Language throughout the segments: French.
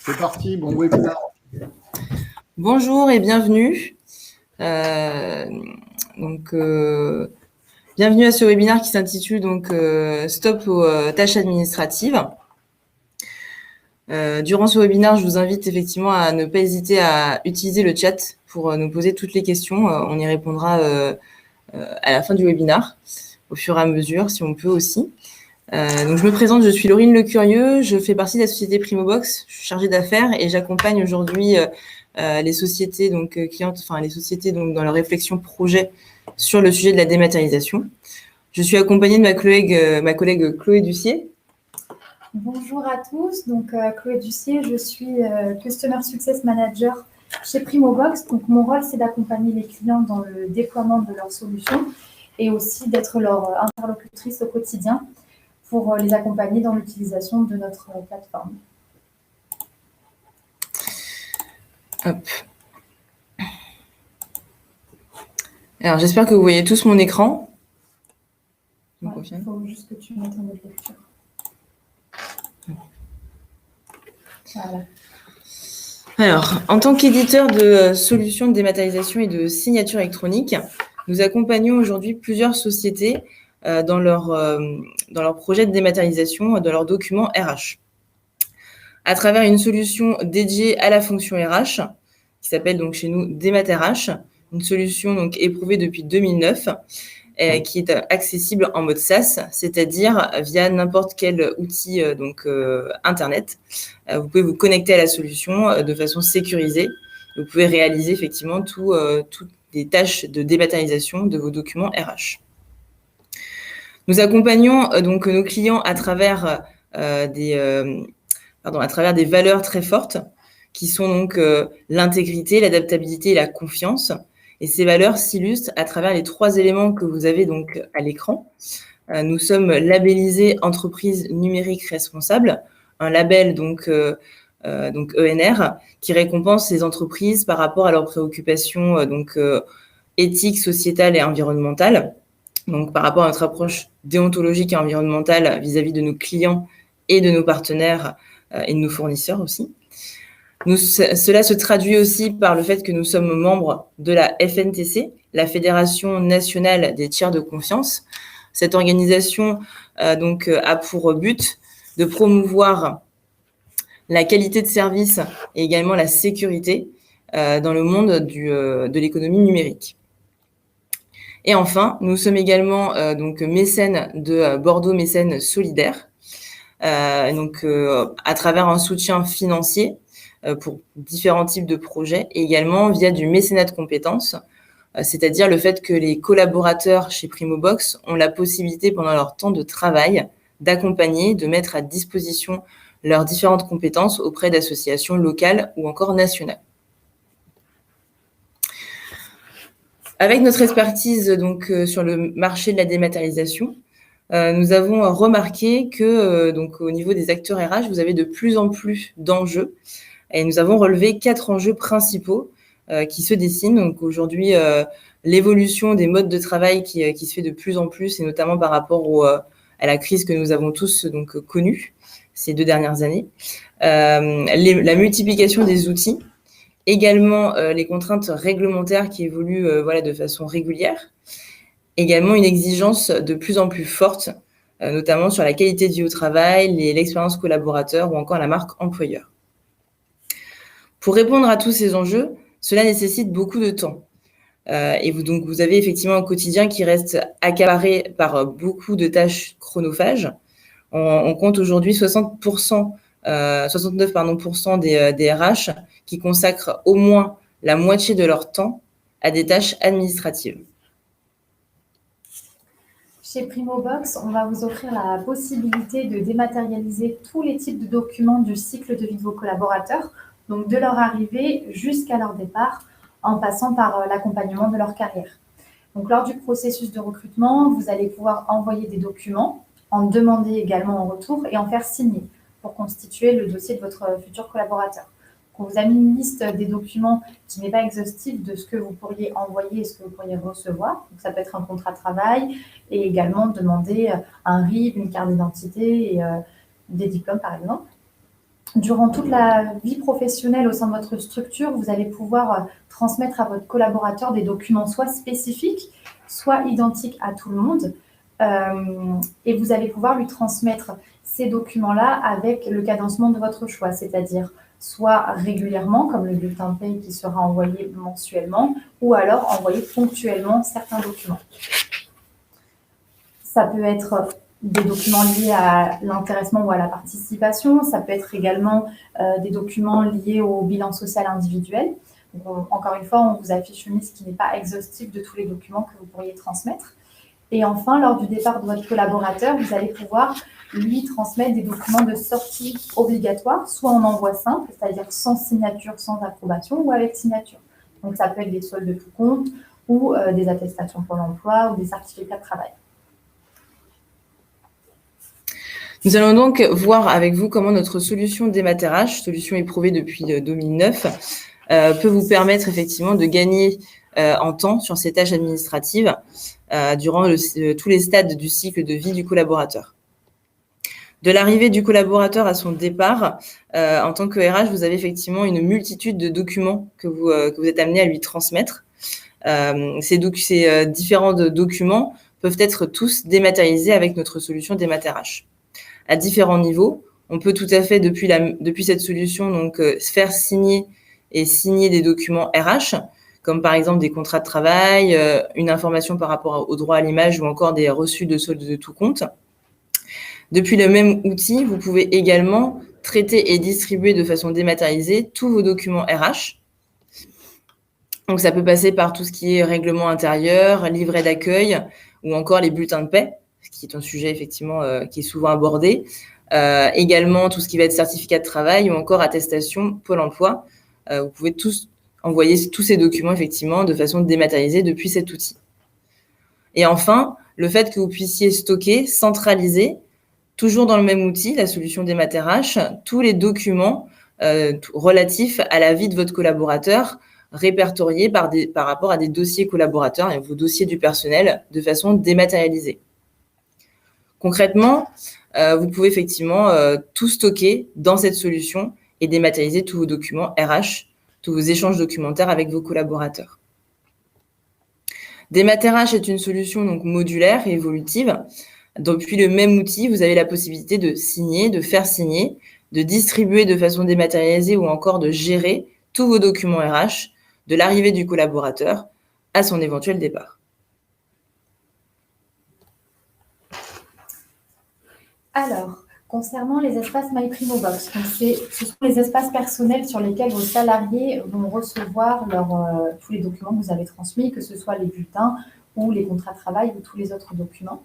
C'est parti, bon webinaire. Bonjour et bienvenue. Bienvenue à ce webinaire qui s'intitule Stop aux tâches administratives. Durant ce webinaire, je vous invite effectivement à ne pas hésiter à utiliser le chat pour nous poser toutes les questions. On y répondra à la fin du webinaire, au fur et à mesure, si on peut aussi. Donc je me présente, je suis Laurine Lecurieux, je fais partie de la société Primobox, je suis chargée d'affaires et j'accompagne aujourd'hui les sociétés clientes, enfin les sociétés dans leur réflexion projet sur le sujet de la dématérialisation. Je suis accompagnée de ma collègue Chloé Dussier. Bonjour à tous, Chloé Dussier, je suis Customer Success Manager chez Primobox. Donc mon rôle c'est d'accompagner les clients dans le déploiement de leurs solutions et aussi d'être leur interlocutrice au quotidien pour les accompagner dans l'utilisation de notre plateforme. Hop. Alors j'espère que vous voyez tous mon écran. Il faut juste que tu mettes en mode lecture. Voilà. Alors, en tant qu'éditeur de solutions de dématérialisation et de signature électronique, nous accompagnons aujourd'hui plusieurs sociétés dans leur projet de dématérialisation de leurs documents RH. À travers une solution dédiée à la fonction RH, qui s'appelle donc chez nous Démat RH, une solution donc éprouvée depuis 2009, qui est accessible en mode SaaS, c'est-à-dire via n'importe quel outil Internet. Vous pouvez vous connecter à la solution de façon sécurisée. Vous pouvez réaliser effectivement toutes les tâches de dématérialisation de vos documents RH. Nous accompagnons donc nos clients à travers des valeurs très fortes qui sont donc l'intégrité, l'adaptabilité et la confiance. Et ces valeurs s'illustrent à travers les 3 éléments que vous avez donc à l'écran. Nous sommes labellisés entreprise numérique responsable, un label donc ENR qui récompense les entreprises par rapport à leurs préoccupations éthiques, sociétales et environnementales. Donc par rapport à notre approche déontologique et environnementale vis-à-vis de nos clients et de nos partenaires et de nos fournisseurs aussi. Cela se traduit aussi par le fait que nous sommes membres de la FNTC, la Fédération nationale des tiers de confiance. Cette organisation a pour but de promouvoir la qualité de service et également la sécurité dans le monde de l'économie numérique. Et enfin, nous sommes également mécènes de Bordeaux Mécènes Solidaires, à travers un soutien financier pour différents types de projets et également via du mécénat de compétences, c'est-à-dire le fait que les collaborateurs chez Primobox ont la possibilité pendant leur temps de travail d'accompagner, de mettre à disposition leurs différentes compétences auprès d'associations locales ou encore nationales. Avec notre expertise sur le marché de la dématérialisation, nous avons remarqué que au niveau des acteurs RH, vous avez de plus en plus d'enjeux. Et nous avons relevé 4 enjeux principaux qui se dessinent. Donc aujourd'hui, l'évolution des modes de travail qui se fait de plus en plus, et notamment par rapport à la crise que nous avons tous connue ces 2 dernières années. La multiplication des outils, également les contraintes réglementaires qui évoluent de façon régulière. Également une exigence de plus en plus forte, notamment sur la qualité de vie au travail, l'expérience collaborateur ou encore la marque employeur. Pour répondre à tous ces enjeux, cela nécessite beaucoup de temps. Et vous avez effectivement un quotidien qui reste accaparé par beaucoup de tâches chronophages. On compte aujourd'hui 69% des RH qui consacrent au moins la moitié de leur temps à des tâches administratives. Chez Primobox, on va vous offrir la possibilité de dématérialiser tous les types de documents du cycle de vie de vos collaborateurs, donc de leur arrivée jusqu'à leur départ, en passant par l'accompagnement de leur carrière. Donc lors du processus de recrutement, vous allez pouvoir envoyer des documents, en demander également en retour et en faire signer pour constituer le dossier de votre futur collaborateur. On vous a mis une liste des documents qui n'est pas exhaustive de ce que vous pourriez envoyer et ce que vous pourriez recevoir. Donc ça peut être un contrat de travail et également demander un RIB, une carte d'identité et des diplômes par exemple. Durant toute la vie professionnelle au sein de votre structure, vous allez pouvoir transmettre à votre collaborateur des documents soit spécifiques, soit identiques à tout le monde. Et vous allez pouvoir lui transmettre ces documents-là avec le cadencement de votre choix, c'est-à-dire soit régulièrement, comme le bulletin de paie qui sera envoyé mensuellement, ou alors envoyer ponctuellement certains documents. Ça peut être des documents liés à l'intéressement ou à la participation. Ça peut être également des documents liés au bilan social individuel. Donc, encore une fois, on vous affiche une liste qui n'est pas exhaustive de tous les documents que vous pourriez transmettre. Et enfin, lors du départ de votre collaborateur, vous allez pouvoir lui transmettre des documents de sortie obligatoires, soit en envoi simple, c'est-à-dire sans signature, sans approbation, ou avec signature. Donc, ça peut être des soldes de tout compte, ou des attestations pour l'emploi, ou des certificats de travail. Nous allons donc voir avec vous comment notre solution DMAT-RH, solution éprouvée depuis 2009, peut vous permettre effectivement de gagner en temps sur ces tâches administratives durant tous les stades du cycle de vie du collaborateur. De l'arrivée du collaborateur à son départ, en tant que RH, vous avez effectivement une multitude de documents que vous êtes amené à lui transmettre. Ces différents documents peuvent être tous dématérialisés avec notre solution DMAT-RH. À différents niveaux, on peut tout à fait, depuis cette solution, donc faire signer des documents RH, comme par exemple des contrats de travail, une information par rapport au droit à l'image ou encore des reçus de solde de tout compte. Depuis le même outil, vous pouvez également traiter et distribuer de façon dématérialisée tous vos documents RH. Donc, ça peut passer par tout ce qui est règlement intérieur, livret d'accueil ou encore les bulletins de paie, ce qui est un sujet effectivement qui est souvent abordé. Également, tout ce qui va être certificat de travail ou encore attestation Pôle emploi. Vous pouvez tous envoyer tous ces documents effectivement de façon dématérialisée depuis cet outil. Et enfin, le fait que vous puissiez stocker, centraliser, toujours dans le même outil, la solution DMAT-RH, tous les documents relatifs à la vie de votre collaborateur, répertoriés par rapport à des dossiers collaborateurs et vos dossiers du personnel de façon dématérialisée. Concrètement, vous pouvez effectivement tout stocker dans cette solution et dématérialiser tous vos documents RH, tous vos échanges documentaires avec vos collaborateurs. DMAT-RH est une solution donc modulaire et évolutive. Depuis le même outil, vous avez la possibilité de signer, de faire signer, de distribuer de façon dématérialisée ou encore de gérer tous vos documents RH de l'arrivée du collaborateur à son éventuel départ. Alors, concernant les espaces MyPrimoBox, ce sont les espaces personnels sur lesquels vos salariés vont recevoir tous les documents que vous avez transmis, que ce soit les bulletins ou les contrats de travail ou tous les autres documents.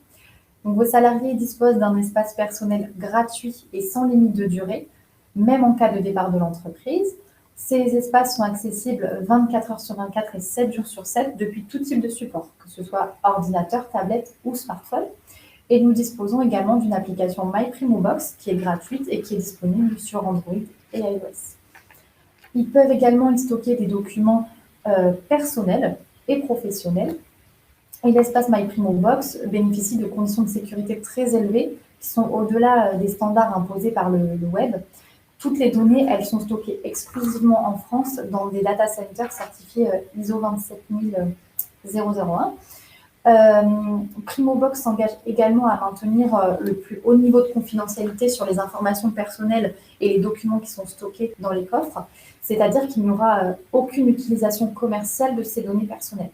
Donc, vos salariés disposent d'un espace personnel gratuit et sans limite de durée, même en cas de départ de l'entreprise. Ces espaces sont accessibles 24 heures sur 24 et 7 jours sur 7 depuis tout type de support, que ce soit ordinateur, tablette ou smartphone. Et nous disposons également d'une application MyPrimoBox qui est gratuite et qui est disponible sur Android et iOS. Ils peuvent également y stocker des documents personnels et professionnels. Et l'espace MyPrimoBox bénéficie de conditions de sécurité très élevées qui sont au-delà des standards imposés par le web. Toutes les données, elles sont stockées exclusivement en France dans des data centers certifiés ISO 27001. PrimoBox s'engage également à maintenir le plus haut niveau de confidentialité sur les informations personnelles et les documents qui sont stockés dans les coffres, c'est-à-dire qu'il n'y aura aucune utilisation commerciale de ces données personnelles.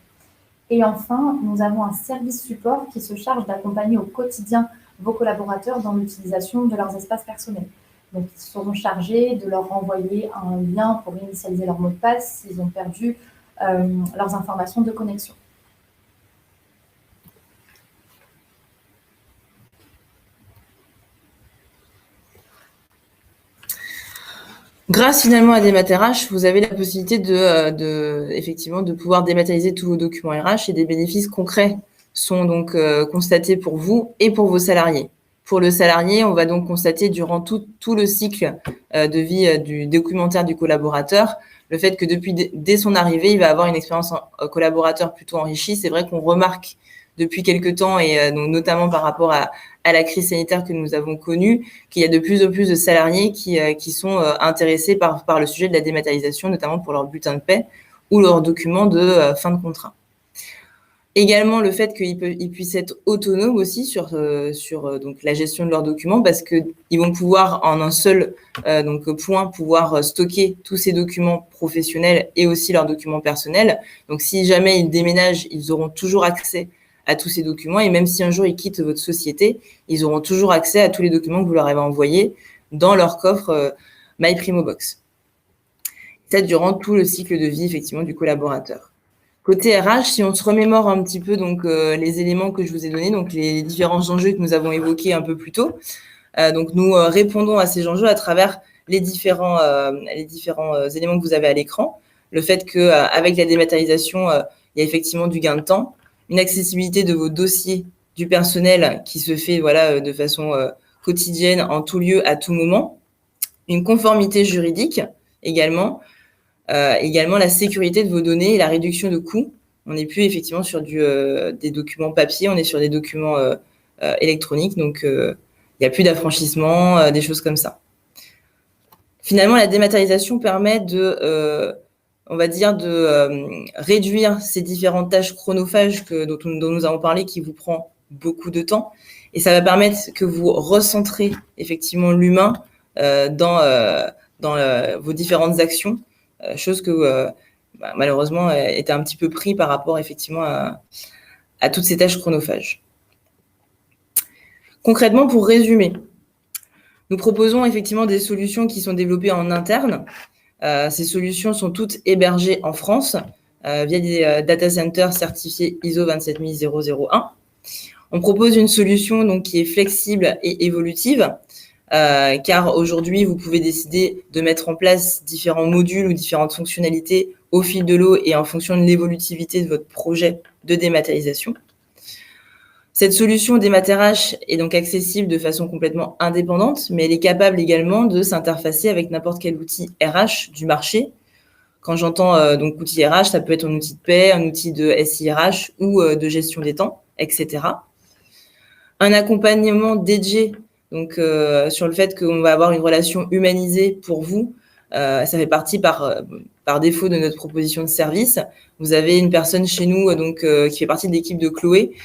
Et enfin, nous avons un service support qui se charge d'accompagner au quotidien vos collaborateurs dans l'utilisation de leurs espaces personnels. Donc, ils seront chargés de leur renvoyer un lien pour initialiser leur mot de passe s'ils ont perdu leurs informations de connexion. Grâce finalement à DMAT-RH, vous avez la possibilité effectivement de pouvoir dématérialiser tous vos documents RH et des bénéfices concrets sont donc constatés pour vous et pour vos salariés. Pour le salarié, on va donc constater durant tout le cycle de vie du documentaire du collaborateur le fait que dès son arrivée, il va avoir une expérience collaborateur plutôt enrichie. C'est vrai qu'on remarque depuis quelques temps, et donc notamment par rapport à la crise sanitaire que nous avons connue, qu'il y a de plus en plus de salariés qui sont intéressés par le sujet de la dématérialisation, notamment pour leur bulletin de paie ou leurs documents de fin de contrat. Également, le fait qu'ils puissent être autonomes aussi sur donc la gestion de leurs documents, parce qu'ils vont pouvoir, en un seul point, pouvoir stocker tous ces documents professionnels et aussi leurs documents personnels. Donc, si jamais ils déménagent, ils auront toujours accès à tous ces documents. Et même si un jour ils quittent votre société, ils auront toujours accès à tous les documents que vous leur avez envoyés dans leur coffre MyPrimoBox. Ça, durant tout le cycle de vie, effectivement, du collaborateur. Côté RH, si on se remémore un petit peu les éléments que je vous ai donnés, donc les différents enjeux que nous avons évoqués un peu plus tôt, donc nous répondons à ces enjeux à travers les différents éléments que vous avez à l'écran. Le fait qu'avec la dématérialisation, il y a effectivement du gain de temps, une accessibilité de vos dossiers du personnel qui se fait de façon quotidienne, en tout lieu, à tout moment, une conformité juridique également la sécurité de vos données et la réduction de coûts. On n'est plus effectivement sur des documents papier, on est sur des documents électroniques, donc il n'y a plus d'affranchissement, des choses comme ça. Finalement, la dématérialisation permet de réduire ces différentes tâches chronophages dont nous avons parlé, qui vous prend beaucoup de temps, et ça va permettre que vous recentrez effectivement l'humain dans vos différentes actions, chose que malheureusement était un petit peu pris par rapport effectivement à toutes ces tâches chronophages. Concrètement, pour résumer, nous proposons effectivement des solutions qui sont développées en interne. Ces solutions sont toutes hébergées en France via des data centers certifiés ISO 27001. On propose une solution donc, qui est flexible et évolutive, car aujourd'hui, vous pouvez décider de mettre en place différents modules ou différentes fonctionnalités au fil de l'eau et en fonction de l'évolutivité de votre projet de dématérialisation. Cette solution DématRH est donc accessible de façon complètement indépendante, mais elle est capable également de s'interfacer avec n'importe quel outil RH du marché. Quand j'entends donc outil RH, ça peut être un outil de paie, un outil de SIRH ou de gestion des temps, etc. Un accompagnement dédié donc sur le fait qu'on va avoir une relation humanisée pour vous. Ça fait partie par défaut de notre proposition de service. Vous avez une personne chez nous qui fait partie de l'équipe de Chloé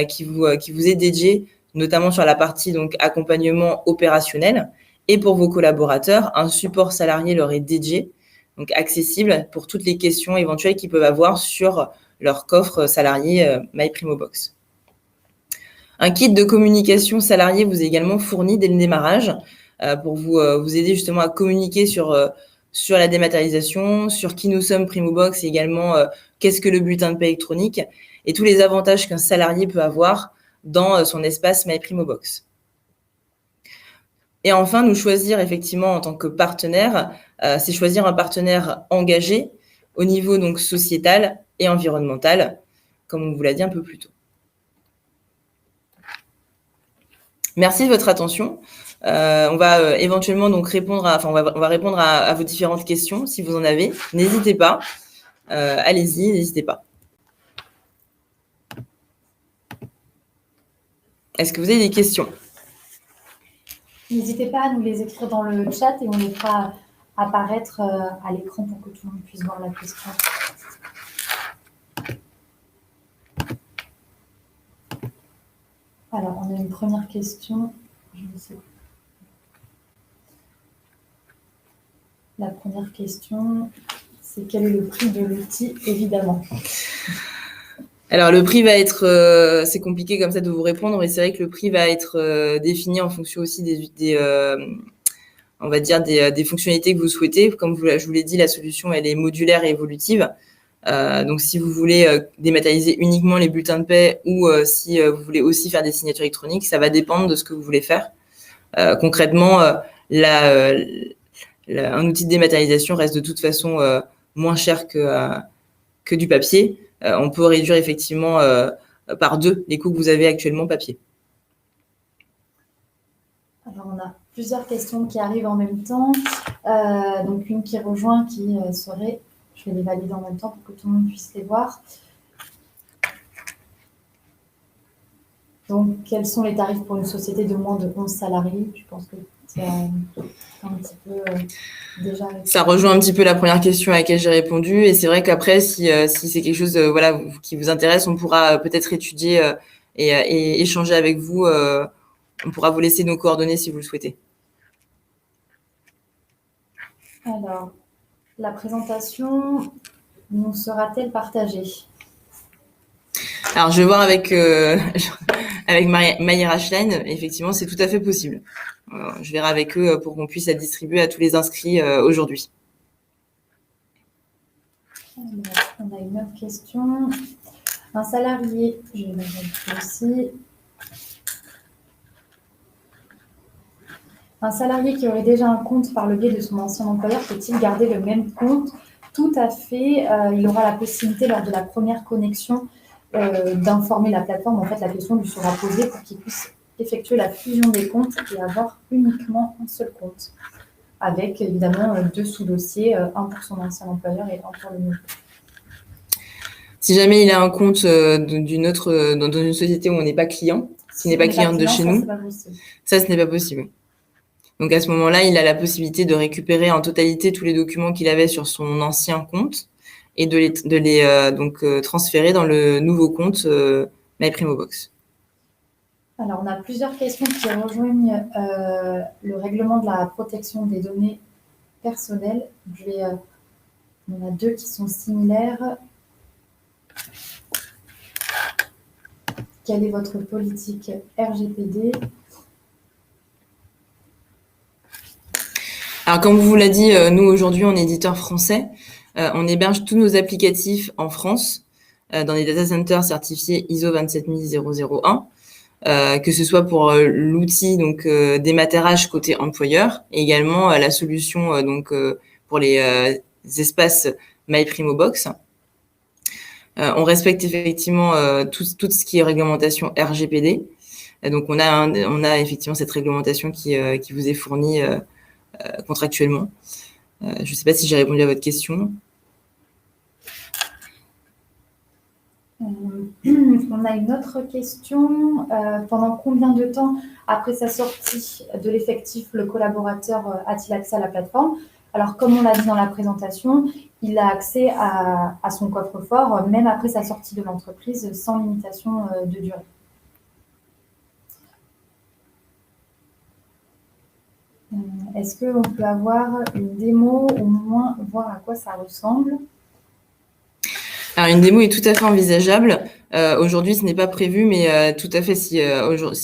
qui vous est dédiée, notamment sur la partie donc accompagnement opérationnel. Et pour vos collaborateurs, un support salarié leur est dédié, donc accessible pour toutes les questions éventuelles qu'ils peuvent avoir sur leur coffre salarié MyPrimoBox. Un kit de communication salarié vous est également fourni dès le démarrage pour vous aider justement à communiquer sur la dématérialisation, sur qui nous sommes PrimoBox et également qu'est-ce que le bulletin de paie électronique et tous les avantages qu'un salarié peut avoir dans son espace MyPrimoBox. Et enfin, nous choisir effectivement en tant que partenaire, c'est choisir un partenaire engagé au niveau donc sociétal et environnemental, comme on vous l'a dit un peu plus tôt. Merci de votre attention. On va éventuellement donc répondre à vos différentes questions si vous en avez. N'hésitez pas. Allez-y, n'hésitez pas. Est-ce que vous avez des questions? N'hésitez pas à nous les écrire dans le chat et on les fera apparaître à l'écran pour que tout le monde puisse voir la question. Alors, on a une première question. La première question, c'est quel est le prix de l'outil, évidemment. Alors, le prix va être, c'est compliqué comme ça de vous répondre, mais c'est vrai que le prix va être défini en fonction aussi des fonctionnalités que vous souhaitez. Comme je vous l'ai dit, la solution, elle est modulaire et évolutive. Donc, si vous voulez dématérialiser uniquement les bulletins de paie ou si vous voulez aussi faire des signatures électroniques, ça va dépendre de ce que vous voulez faire. Concrètement, un outil de dématérialisation reste de toute façon moins cher que du papier. On peut réduire effectivement par 2 les coûts que vous avez actuellement papier. Alors, on a plusieurs questions qui arrivent en même temps. Donc, une qui rejoint, qui serait... Je vais les valider en même temps pour que tout le monde puisse les voir. Donc, quels sont les tarifs pour une société de moins de 11 salariés? Je pense que c'est un petit peu déjà répondu. Ça rejoint un petit peu la première question à laquelle j'ai répondu. Et c'est vrai qu'après, si c'est quelque chose voilà, qui vous intéresse, on pourra peut-être étudier et échanger avec vous. On pourra vous laisser nos coordonnées si vous le souhaitez. Alors, la présentation nous sera-t-elle partagée? Alors, je vais voir avec Maïra Rachlein. Effectivement, c'est tout à fait possible. Je verrai avec eux pour qu'on puisse la distribuer à tous les inscrits aujourd'hui. Alors, on a une autre question. Un salarié, je vais mettre aussi. Un salarié qui aurait déjà un compte par le biais de son ancien employeur peut-il garder le même compte? Tout à fait. Il aura la possibilité lors de la première connexion d'informer la plateforme. En fait, la question lui sera posée pour qu'il puisse effectuer la fusion des comptes et avoir uniquement un seul compte, avec évidemment 2 sous-dossiers, un pour son ancien employeur et un pour le nouveau. Si jamais il a un compte d'une autre dans une société où on n'est pas client, qui n'est pas cliente de chez nous, ça, ce n'est pas possible. Donc à ce moment-là, il a la possibilité de récupérer en totalité tous les documents qu'il avait sur son ancien compte et de les transférer dans le nouveau compte MyPrimoBox. Alors, on a plusieurs questions qui rejoignent le règlement de la protection des données personnelles. On a 2 qui sont similaires. Quelle est votre politique RGPD? Alors, comme vous l'a dit, nous, aujourd'hui, on est éditeur français. On héberge tous nos applicatifs en France, dans des data centers certifiés ISO 27001, que ce soit pour l'outil dématérage côté employeur, et également la solution pour les espaces MyPrimoBox. On respecte effectivement tout ce qui est réglementation RGPD. Donc, on a effectivement cette réglementation qui vous est fournie contractuellement. Je ne sais pas si j'ai répondu à votre question. On a une autre question. Pendant combien de temps après sa sortie de l'effectif, le collaborateur a-t-il accès à la plateforme? Alors, comme on l'a dit dans la présentation, il a accès à son coffre-fort, même après sa sortie de l'entreprise, sans limitation de durée. Est-ce qu'on peut avoir une démo, au moins voir à quoi ça ressemble? Alors, une démo est tout à fait envisageable. Aujourd'hui, ce n'est pas prévu, mais tout à fait, si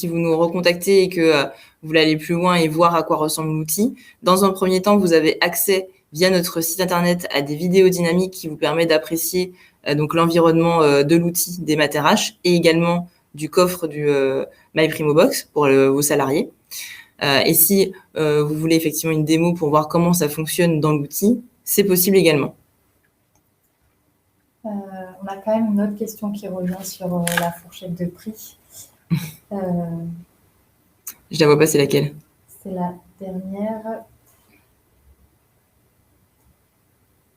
vous nous recontactez et que vous voulez aller plus loin et voir à quoi ressemble l'outil, dans un premier temps, vous avez accès via notre site internet à des vidéos dynamiques qui vous permettent d'apprécier l'environnement de l'outil des MatRH et également du coffre du MyPrimoBox pour vos salariés. Et si vous voulez effectivement une démo pour voir comment ça fonctionne dans l'outil, c'est possible également. On a quand même une autre question qui revient sur la fourchette de prix. Je la vois pas, c'est laquelle? C'est la dernière.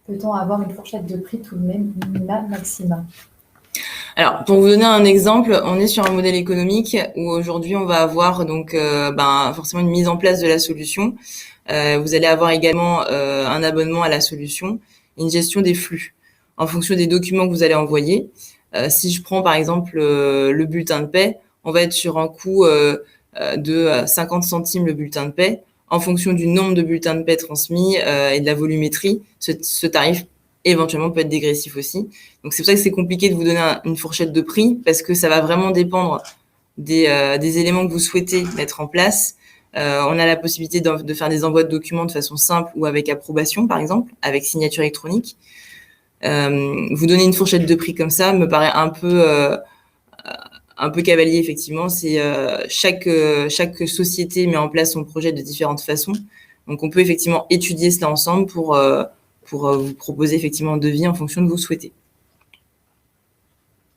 Peut-on avoir une fourchette de prix tout de même, minima, maxima? Alors, pour vous donner un exemple, on est sur un modèle économique où aujourd'hui on va avoir forcément une mise en place de la solution. Vous allez avoir également un abonnement à la solution, une gestion des flux en fonction des documents que vous allez envoyer. Si je prends par exemple le bulletin de paie, on va être sur un coût de 50 centimes le bulletin de paie. En fonction du nombre de bulletins de paie transmis et de la volumétrie, ce tarif éventuellement peut être dégressif aussi. Donc c'est pour ça que c'est compliqué de vous donner une fourchette de prix parce que ça va vraiment dépendre des éléments que vous souhaitez mettre en place. On a la possibilité de faire des envois de documents de façon simple ou avec approbation, par exemple, avec signature électronique. Vous donner une fourchette de prix comme ça me paraît un peu cavalier, effectivement. C'est chaque société met en place son projet de différentes façons. Donc, on peut effectivement étudier cela ensemble pour vous proposer effectivement un devis en fonction de vos souhaitez.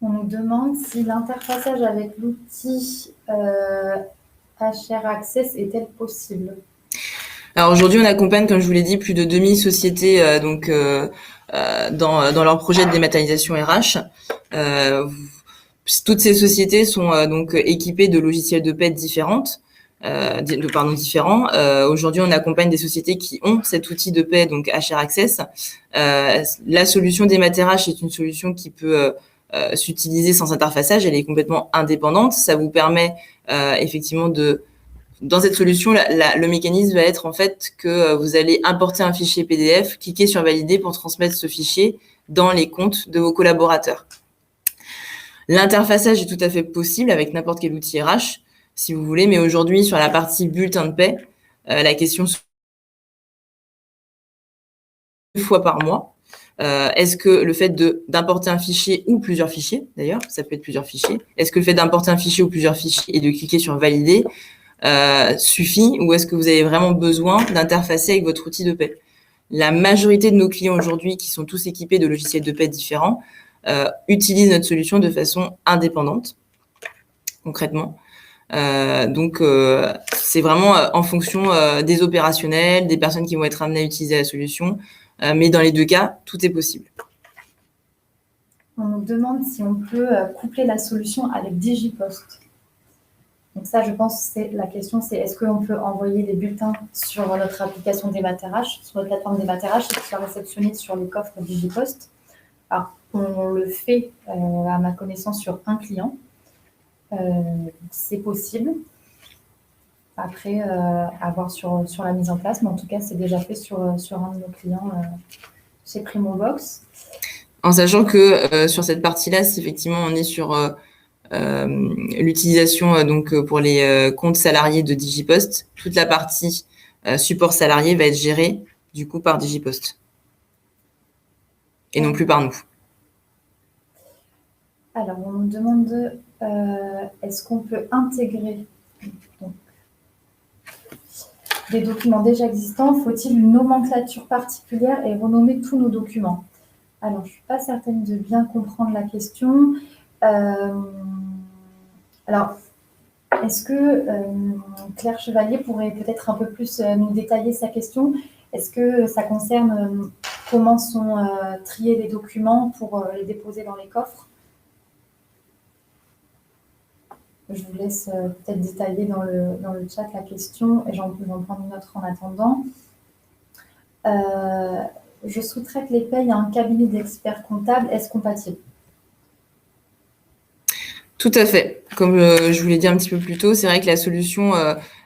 On nous demande si l'interfaçage avec l'outil HR Access est-elle possible? Alors aujourd'hui, on accompagne, comme je vous l'ai dit, plus de 2000 sociétés dans leur projet de dématérialisation RH. Toutes ces sociétés sont donc équipées de logiciels de paie différents. Aujourd'hui, on accompagne des sociétés qui ont cet outil de paie, donc HR Access. La solution d'Ematerach est une solution qui peut s'utiliser sans interfaçage. Elle est complètement indépendante. Ça vous permet effectivement dans cette solution, le mécanisme va être en fait que vous allez importer un fichier PDF, cliquer sur valider pour transmettre ce fichier dans les comptes de vos collaborateurs. L'interfaçage est tout à fait possible avec n'importe quel outil RH, si vous voulez, mais aujourd'hui, sur la partie bulletin de paie, la question deux fois par mois. Est-ce que le fait d'importer un fichier ou plusieurs fichiers, d'ailleurs, ça peut être plusieurs fichiers, est-ce que le fait d'importer un fichier ou plusieurs fichiers et de cliquer sur valider suffit, ou est-ce que vous avez vraiment besoin d'interfacer avec votre outil de paie? La majorité de nos clients aujourd'hui, qui sont tous équipés de logiciels de paie différents, utilisent notre solution de façon indépendante, concrètement. Donc, c'est vraiment en fonction des opérationnels, des personnes qui vont être amenées à utiliser la solution. Mais dans les deux cas, tout est possible. On nous demande si on peut coupler la solution avec Digipost. Donc ça, je pense, la question, c'est est-ce qu'on peut envoyer des bulletins sur notre application Dématerach, sur notre plateforme Dématerach, et puis les réceptionner sur les coffres Digipost. Alors, on le fait, à ma connaissance, sur un client. C'est possible. Après, à voir sur la mise en place, mais en tout cas, c'est déjà fait sur un de nos clients chez Primobox. En sachant que sur cette partie-là, si effectivement on est sur l'utilisation donc pour les comptes salariés de Digipost, toute la partie support salarié va être gérée du coup par Digipost et non plus par nous. Alors, on nous demande est-ce qu'on peut intégrer des documents déjà existants? Faut-il une nomenclature particulière et renommer tous nos documents? Alors, je ne suis pas certaine de bien comprendre la question. Alors, est-ce que Claire Chevalier pourrait peut-être un peu plus nous détailler sa question? Est-ce que ça concerne comment sont triés les documents pour les déposer dans les coffres? Je vous laisse peut-être détailler dans le chat la question et j'en prendre une autre en attendant. Je sous-traite les payes à un cabinet d'experts comptables. Est-ce compatible? Tout à fait. Comme je vous l'ai dit un petit peu plus tôt, c'est vrai que la solution,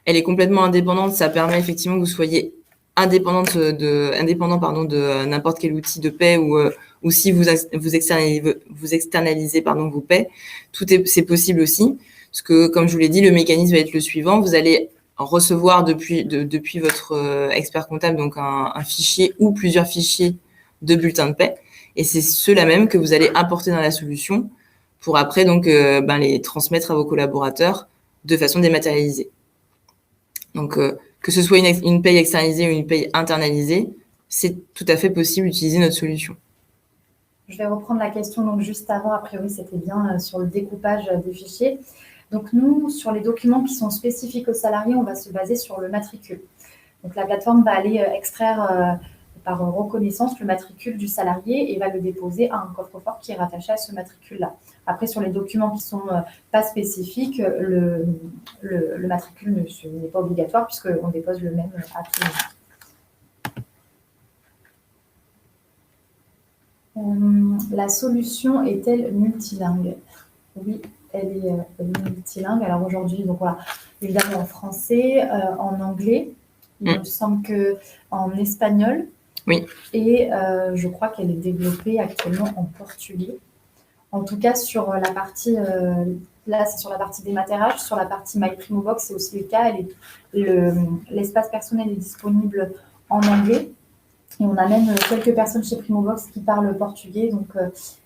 elle est complètement indépendante. Ça permet effectivement que vous soyez indépendant de n'importe quel outil de paie ou si vous externalisez vos paies. C'est possible aussi. Parce que, comme je vous l'ai dit, le mécanisme va être le suivant. Vous allez recevoir depuis votre expert comptable donc un fichier ou plusieurs fichiers de bulletins de paie. Et c'est ceux-là même que vous allez importer dans la solution pour après donc les transmettre à vos collaborateurs de façon dématérialisée. Donc, que ce soit une paye externalisée ou une paye internalisée, c'est tout à fait possible d'utiliser notre solution. Je vais reprendre la question donc juste avant. A priori, c'était bien sur le découpage des fichiers. Donc, nous, sur les documents qui sont spécifiques aux salariés, on va se baser sur le matricule. Donc, la plateforme va aller extraire par reconnaissance le matricule du salarié et va le déposer à un coffre-fort qui est rattaché à ce matricule-là. Après, sur les documents qui ne sont pas spécifiques, le matricule n'est pas obligatoire puisqu'on dépose le même à tout le monde. La solution est-elle multilingue? Oui, elle est multilingue. Alors aujourd'hui, donc voilà, évidemment en français, en anglais, il me semble qu'en espagnol. Oui. Et je crois qu'elle est développée actuellement en portugais. En tout cas, sur la partie, là, c'est sur la partie Dématerach. Sur la partie MyPrimobox, c'est aussi le cas. L'espace personnel est disponible en anglais. Et on a même quelques personnes chez Primobox qui parlent portugais. Donc,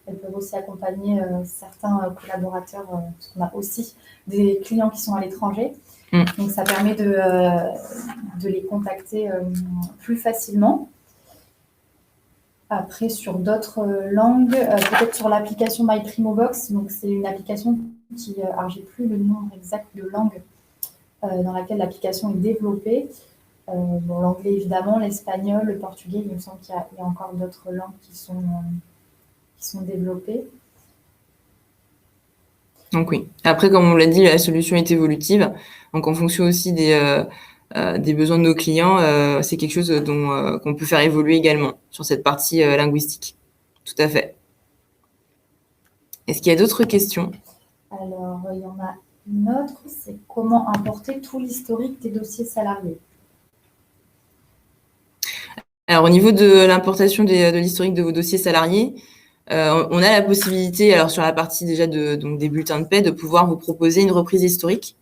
elles peuvent aussi accompagner certains collaborateurs, parce qu'on a aussi des clients qui sont à l'étranger. Donc, ça permet de les contacter plus facilement. Après, sur d'autres langues, peut-être sur l'application MyPrimobox. Donc, c'est une application qui, alors j'ai plus le nombre exact de langues dans laquelle l'application est développée. L'anglais évidemment, l'espagnol, le portugais. Il me semble qu'il y a encore d'autres langues qui sont développées. Donc oui. Après, comme on l'a dit, la solution est évolutive. Donc en fonction aussi des besoins de nos clients, c'est quelque chose qu'on peut faire évoluer également sur cette partie linguistique. Tout à fait. Est-ce qu'il y a d'autres questions? Alors, il y en a une autre, c'est comment importer tout l'historique des dossiers salariés. Alors, au niveau de l'importation de l'historique de vos dossiers salariés, on a la possibilité, alors sur la partie déjà donc des bulletins de paie, de pouvoir vous proposer une reprise historique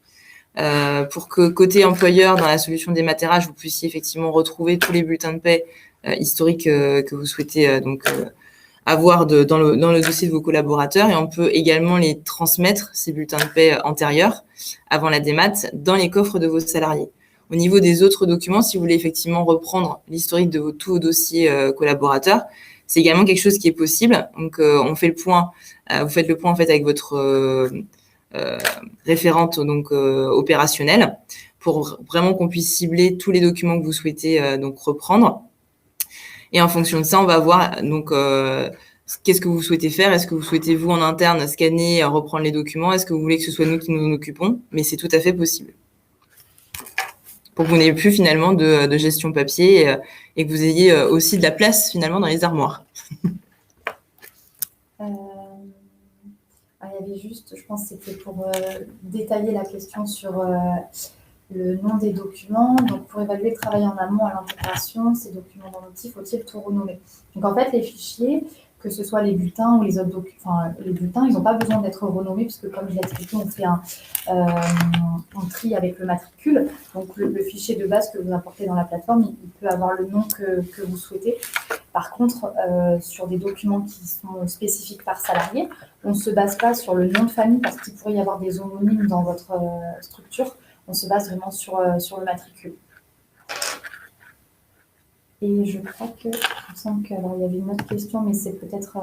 pour que côté employeur, dans la solution des dématérage, vous puissiez effectivement retrouver tous les bulletins de paie historiques que vous souhaitez avoir dans le dossier de vos collaborateurs. Et on peut également les transmettre, ces bulletins de paie antérieurs, avant la démat, dans les coffres de vos salariés. Au niveau des autres documents, si vous voulez effectivement reprendre l'historique de tous vos dossiers collaborateurs, c'est également quelque chose qui est possible. Donc, on fait le point. Vous faites le point en fait avec votre référente donc opérationnelle pour vraiment qu'on puisse cibler tous les documents que vous souhaitez donc reprendre. Et en fonction de ça, on va voir donc qu'est-ce que vous souhaitez faire. Est-ce que vous souhaitez vous en interne scanner, reprendre les documents? Est-ce que vous voulez que ce soit nous qui nous en occupons? Mais c'est tout à fait possible. Pour que vous n'ayez plus finalement de gestion papier et que vous ayez aussi de la place finalement dans les armoires. Il y avait juste, je pense que c'était pour détailler la question sur le nom des documents. Donc, pour évaluer le travail en amont à l'intégration, ces documents dans l'outil, faut-il tout renommer? Donc, en fait, les fichiers, que ce soit les bulletins ou les autres documents, enfin, les bulletins, ils n'ont pas besoin d'être renommés puisque, comme je l'ai expliqué, on fait on trie avec le matricule. Donc, le fichier de base que vous importez dans la plateforme, il peut avoir le nom que vous souhaitez. Par contre, sur des documents qui sont spécifiques par salarié, on ne se base pas sur le nom de famille parce qu'il pourrait y avoir des homonymes dans votre structure. On se base vraiment sur le matricule. Et je crois que, il me semble alors il y avait une autre question, mais c'est peut-être,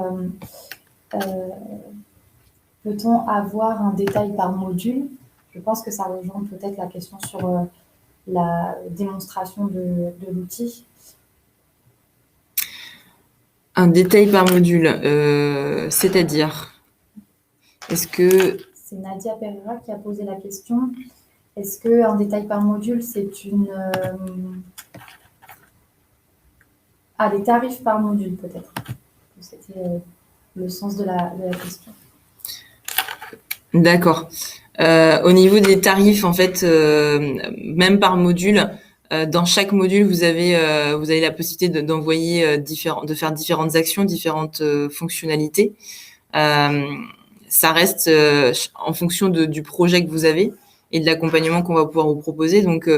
peut-on avoir un détail par module? Je pense que ça rejoint peut-être la question sur la démonstration de l'outil. Un détail par module, c'est-à-dire, est-ce que... C'est Nadia Pereira qui a posé la question. Est-ce qu'un détail par module, c'est une... les tarifs par module, peut-être. C'était le sens de la question. D'accord. Au niveau des tarifs, en fait, même par module, dans chaque module, vous avez la possibilité d'envoyer de faire différentes actions, différentes fonctionnalités. Ça reste en fonction du projet que vous avez et de l'accompagnement qu'on va pouvoir vous proposer. Donc,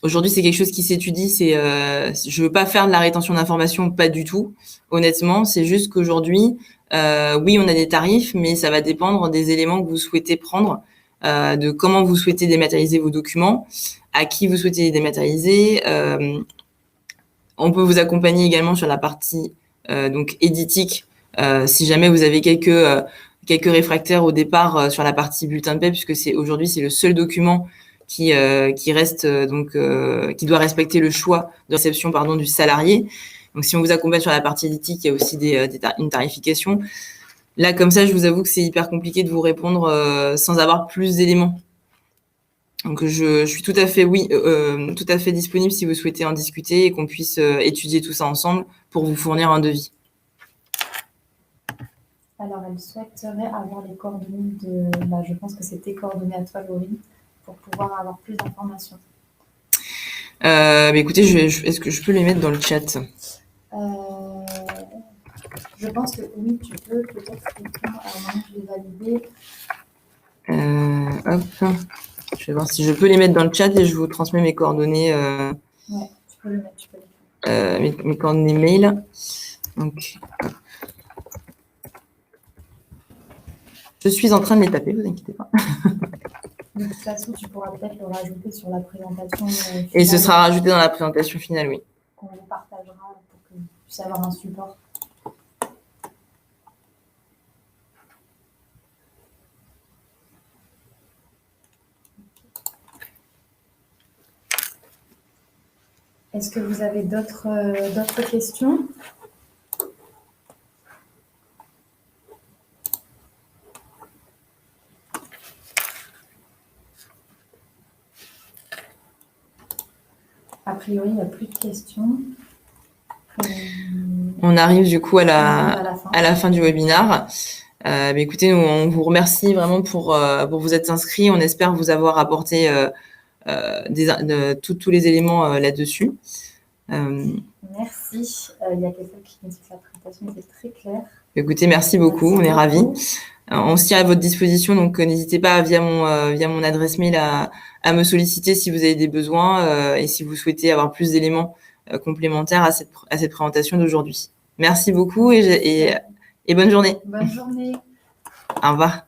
aujourd'hui, c'est quelque chose qui s'étudie. Je veux pas faire de la rétention d'informations, pas du tout. Honnêtement, c'est juste qu'aujourd'hui, oui, on a des tarifs, mais ça va dépendre des éléments que vous souhaitez prendre, de comment vous souhaitez dématérialiser vos documents, à qui vous souhaitez les dématérialiser. On peut vous accompagner également sur la partie donc éditique, si jamais vous avez quelques réfractaires au départ sur la partie bulletin de paie, puisque aujourd'hui c'est le seul document qui reste qui doit respecter le choix de réception du salarié. Donc si on vous accompagne sur la partie éditique, il y a aussi une tarification. Là, comme ça, je vous avoue que c'est hyper compliqué de vous répondre sans avoir plus d'éléments. Donc je suis tout à fait disponible si vous souhaitez en discuter et qu'on puisse étudier tout ça ensemble pour vous fournir un devis. Alors, elle souhaiterait avoir les coordonnées je pense que c'est tes coordonnées à toi, Laurie, pour pouvoir avoir plus d'informations. Écoutez, est-ce que je peux les mettre dans le chat? Je pense que oui, tu peux peut-être répondre. Alors maintenant, je vais valider. Hop. Je vais voir si je peux les mettre dans le chat et je vous transmets mes coordonnées. Ouais, tu peux le mettre, tu peux le mettre. Mes coordonnées mail. Donc, hop. Je suis en train de les taper, vous inquiétez pas. De toute façon, tu pourras peut-être le rajouter sur la présentation. Et ce sera rajouté dans la présentation finale, oui. Qu'on vous partagera pour que vous puissiez avoir un support. Est-ce que vous avez d'autres questions? priori, il n'y a plus de questions. On arrive du coup à On arrive à la fin du webinaire. Écoutez, nous, on vous remercie vraiment pour vous être inscrits. On espère vous avoir apporté tous les éléments là-dessus. Merci. Il y a quelqu'un qui nous dit que la présentation était très claire. Écoutez, merci beaucoup. On est ravis. On se tient à votre disposition, donc n'hésitez pas via mon adresse mail à me solliciter si vous avez des besoins et si vous souhaitez avoir plus d'éléments complémentaires à cette présentation d'aujourd'hui. Merci beaucoup et bonne journée. Bonne journée. Au revoir.